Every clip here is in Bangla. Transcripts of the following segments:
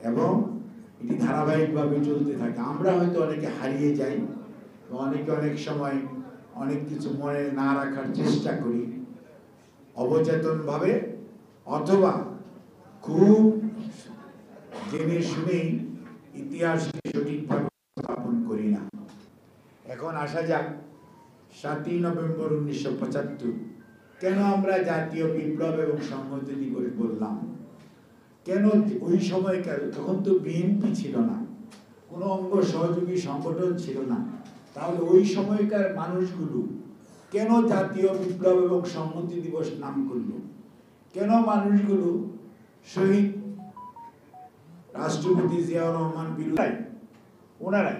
এবং এটি ধারাবাহিকভাবে চলতে থাকে। আমরা হয়তো অনেকে হারিয়ে যাই, অনেকে অনেক সময় অনেক কিছু মনে না রাখার চেষ্টা করি অবচেতনভাবে, অথবা খুব জেনে শুনেই ইতিহাসকে সঠিকভাবে স্থাপন করি না। এখন আসা যাক 7ই নভেম্বর 1975 কেন আমরা জাতীয় বিপ্লব এবং সংহতি দিবস বললাম? কেন ওই সময়কার, তখন তো বিএনপি ছিল না, কোনো অঙ্গ সহযোগী সংগঠন ছিল না, তাহলে ওই সময়কার মানুষগুলো কেন জাতীয় বিপ্লব এবং সংহতি দিবস নাম করল? কেন মানুষগুলো শহীদ রাষ্ট্রপতি জিয়াউর রহমান বিরুদ্ধে ওনারাই,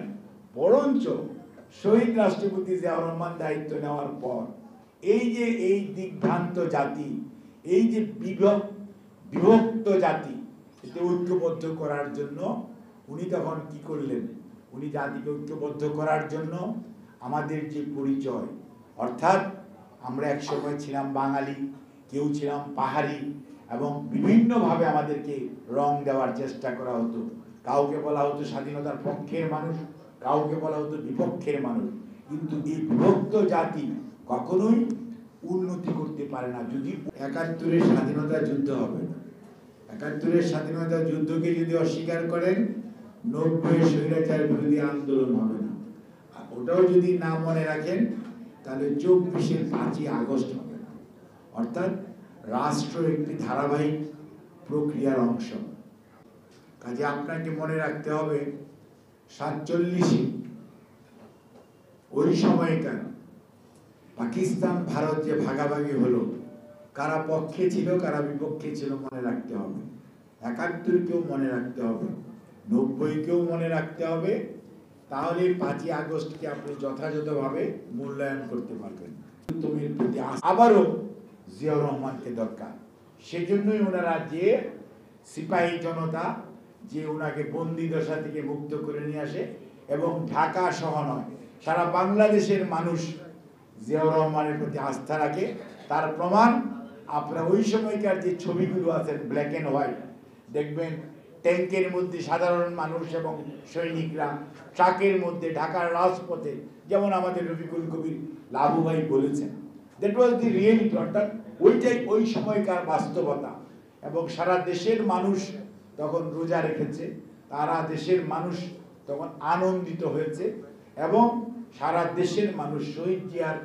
বরঞ্চ শহীদ রাষ্ট্রপতি জিয়াউর রহমান দায়িত্ব নেওয়ার পর এই যে এই দিগ্ভ্রান্ত জাতি, এই যে বিভক্ত জাতি, এতে ঐক্যবদ্ধ করার জন্য উনি তখন কি করলেন? উনি জাতিকে ঐক্যবদ্ধ করার জন্য আমাদের যে পরিচয়, অর্থাৎ আমরা এক সময় ছিলাম বাঙালি, কেউ ছিলাম পাহাড়ি, এবং বিভিন্নভাবে আমাদেরকে রং দেওয়ার চেষ্টা করা হতো। কাউকে বলা হতো স্বাধীনতার পক্ষের মানুষ, কাউকে বলা হতো বিপক্ষের মানুষ। কিন্তু এই বিভক্ত জাতি কখনোই উন্নতি করতে পারে না যদি ৭১-এর স্বাধীনতা যুদ্ধ হবে না। ৭১-এর স্বাধীনতা যুদ্ধকে যদি অস্বীকার করেন, ৯০-এর স্বৈরাচার বিরোধী আন্দোলন হবে না। ওটাও যদি না মনে রাখেন, তাহলে ২৪-এর ৫ই আগস্ট হবে না। অর্থাৎ রাষ্ট্র একটি ধারাবাহিক প্রক্রিয়ার অংশ। কাজে আপনাকে মনে রাখতে হবে ৪৭-এ ওই সময়কার পাকিস্তান ভারত যে ভাগাভাগি হলো, কারা পক্ষে ছিল কারা বিপক্ষে ছিল মনে রাখতে হবে। ৭১-কেও মনে রাখতে হবে, ৯০-কেও মনে রাখতে হবে। তাহলে ৫ই আগস্টকে আপনি যথাযথভাবে মূল্যায়ন করতে পারবেন। তুমি আবারও জিয়াউর রহমানকে দরকার, সেজন্যই ওনারা যে সিপাহী জনতা যে ওনাকে বন্দি দশা থেকে মুক্ত করে নিয়ে আসে, এবং ঢাকা সহ নয় সারা বাংলাদেশের মানুষ জিয়াউর রহমানের প্রতি আস্থা রাখে। তার প্রমাণ আপনারা ওই সময়কার যে ছবিগুলো আছেন ব্ল্যাক অ্যান্ড হোয়াইট, দেখবেন ট্যাঙ্কের মধ্যে সাধারণ মানুষ এবং সৈনিকরা, ট্রাকের মধ্যে ঢাকার রাজপথে, যেমন আমাদের রফিকুল কবির লাবু ভাই বলেছেন, দ্যাট ওয়াজ দি রিয়েলিটি। অর্থাৎ ওইটাই ওই সময়কার বাস্তবতা। এবং সারা দেশের মানুষ তখন রোজা রেখেছে, তারা দেশের মানুষ তখন আনন্দিত হয়েছে, এবং সারা দেশের মানুষ শহীদ জিয়ার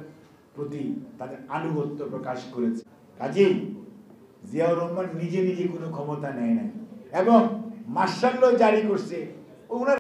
প্রতি তাদের আনুগত্য প্রকাশ করেছে। কাজেই জিয়াউর রহমান নিজে নিজে কোনো ক্ষমতা নেয় নাই, এবং মার্শাল ল জারি করছে ওনার